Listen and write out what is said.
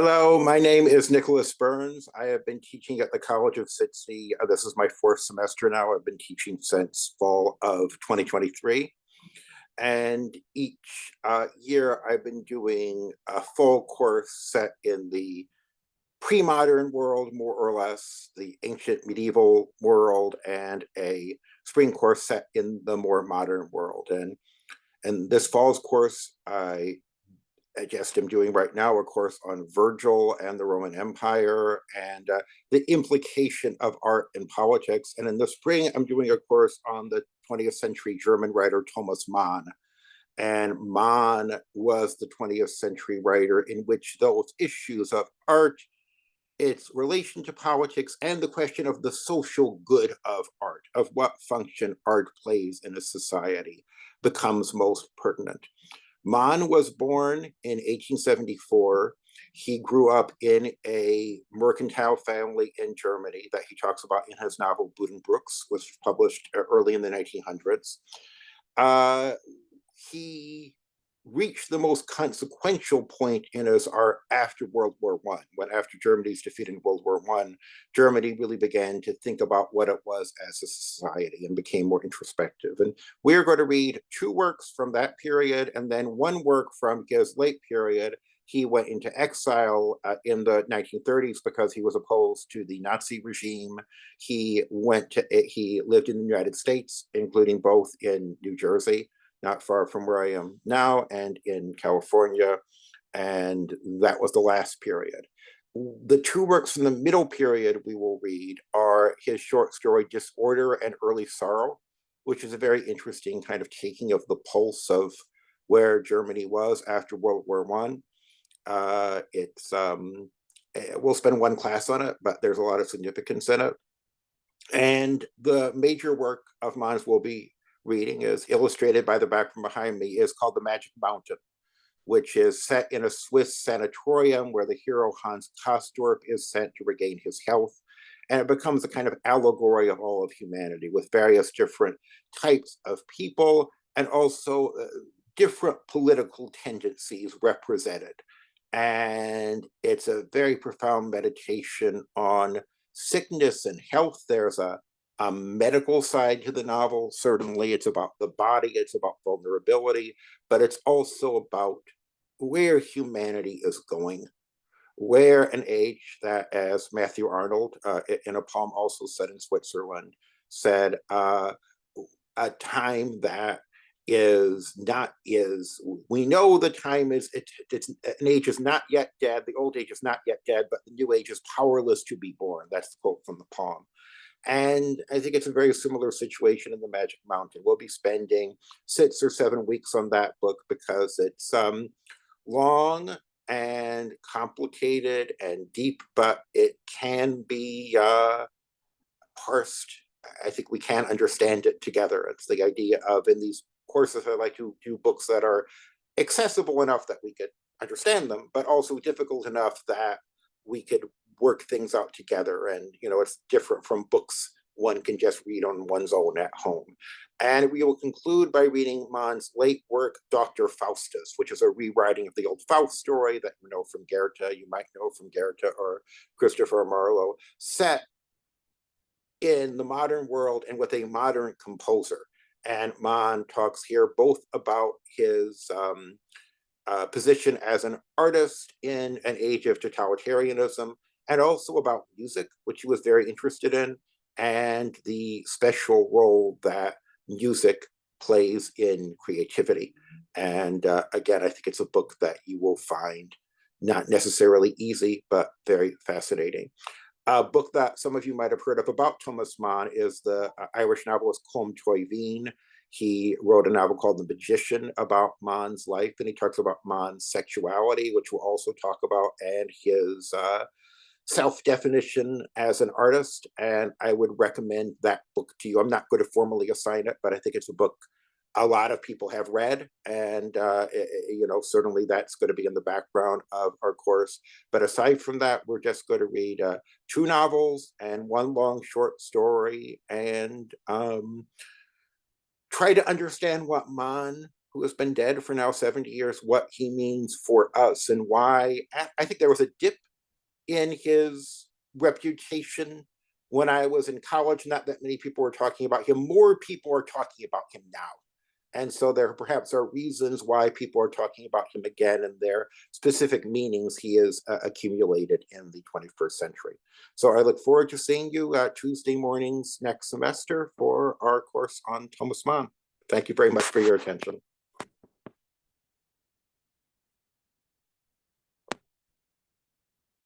Hello, my name is Nicholas Burns. I have been teaching at the College of Sydney. This is my fourth semester now. I've been teaching since fall of 2023. And each year I've been doing a full course set in the pre-modern world, more or less, the ancient medieval world, and a spring course set in the more modern world. And this fall's course, I just am doing right now a course on Virgil and the Roman Empire and the implication of art in politics. And in the spring, I'm doing a course on the 20th century German writer Thomas Mann. And Mann was the 20th century writer in which those issues of art, its relation to politics, and the question of the social good of art, of what function art plays in a society, becomes most pertinent. Mann was born in 1874. He grew up in a mercantile family in Germany that he talks about in his novel Buddenbrooks, which was published early in the 1900s. He reached the most consequential point in his art after World War I, when after Germany's defeat in World War I, Germany really began to think about what it was as a society and became more introspective. And we're going to read two works from that period and then one work from his late period. He went into exile in the 1930s because he was opposed to the Nazi regime. He lived in the United States, including both in New Jersey, not far from where I am now, and in California. And that was the last period. The two works from the middle period we will read are his short story, Disorder and Early Sorrow, which is a very interesting kind of taking of the pulse of where Germany was after World War I. We'll spend one class on it, but there's a lot of significance in it. And the major work of Mann's we'll be reading is illustrated by the background behind me, is called The Magic Mountain, which is set in a Swiss sanatorium where the hero Hans Castorp is sent to regain his health. And it becomes a kind of allegory of all of humanity with various different types of people and also different political tendencies represented. And it's a very profound meditation on sickness and health. There's a medical side to the novel. Certainly it's about the body, it's about vulnerability, but it's also about where humanity is going, where an age that, as Matthew Arnold in a poem also set in Switzerland, said, a time that we know the time is, it's an age is not yet dead, the old age is not yet dead, but the new age is powerless to be born. That's the quote from the poem. And I think it's a very similar situation in The Magic Mountain. We'll be spending 6 or 7 weeks on that book because it's long and complicated and deep, but it can be parsed. I think we can understand it together. It's the idea of, in these courses, I like to do books that are accessible enough that we could understand them, but also difficult enough that we could work things out together. And, it's different from books one can just read on one's own at home. And we will conclude by reading Mann's late work, Dr. Faustus, which is a rewriting of the old Faust story that you know from Goethe, you might know from Goethe or Christopher Marlowe, set in the modern world and with a modern composer. And Mann talks here both about his position as an artist in an age of totalitarianism, and also about music, which he was very interested in, and the special role that music plays in creativity. And again, I think it's a book that you will find not necessarily easy, but very fascinating. A book that some of you might have heard of about Thomas Mann is the Irish novelist Colm Toiveen. He wrote a novel called The Magician about Mann's life, and he talks about Mann's sexuality, which we'll also talk about, and his self-definition as an artist. And I would recommend that book to you. I'm not going to formally assign it, but I think it's a book a lot of people have read, and certainly that's going to be in the background of our course. But aside from that, we're just going to read 2 novels and 1 long short story, and try to understand what Mann, who has been dead for now 70 years, what he means for us and why. I think there was a dip in his reputation when I was in college. Not that many people were talking about him. More people are talking about him now. And so there perhaps are reasons why people are talking about him again, and their specific meanings he has accumulated in the 21st century. So I look forward to seeing you Tuesday mornings next semester for our course on Thomas Mann. Thank you very much for your attention.